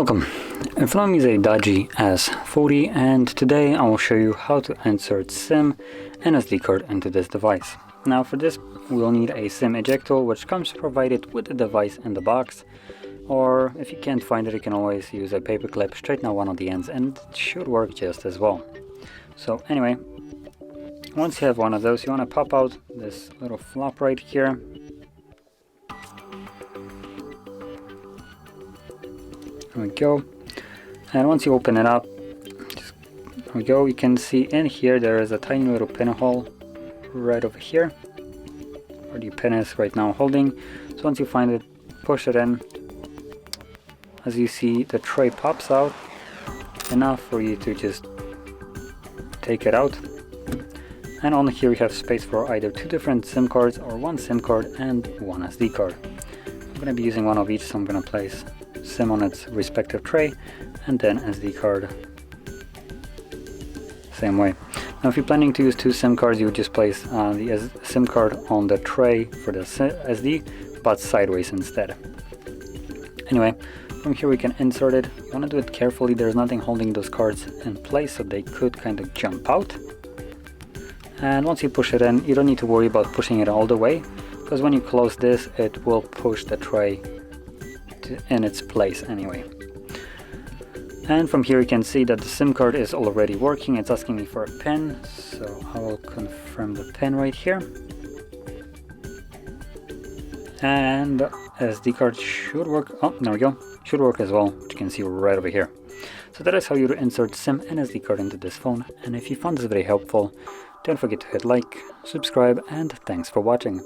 Welcome. In front of me is a Doogee S40 and today I will show you how to insert SIM and SD card into this device. Now for this we'll need a SIM ejector which comes provided with the device in the box, or if you can't find it you can always use a paper clip, straighten out one of the ends and it should work just as well. So anyway, once you have one of those you want to pop out this little flap right here. There we go. And once you open it up, there we go, you can see in here there is a tiny little pinhole right over here where the pin is right now holding. So once you find it, push it in. As you see, the tray pops out enough for you to just take it out. And on here we have space for either two different SIM cards or one SIM card and one SD card. I'm going to be using one of each, so I'm going to place SIM on its respective tray and then SD card same way. Now if you're planning to use two SIM cards, you would just place the SIM card on the tray for the SD but sideways instead. Anyway, from here we can insert it. You want to do it carefully, there's nothing holding those cards in place so they could kind of jump out. And once you push it in, you don't need to worry about pushing it all the way, because when you close this it will push the tray in its place anyway. And from here you can see that the SIM card is already working. It's asking me for a pin, so I will confirm the pin right here. And the SD card should work. Oh, there we go. Should work as well, which you can see right over here. So that is how you insert SIM and SD card into this phone. And if you found this very helpful, don't forget to hit like, subscribe, and thanks for watching.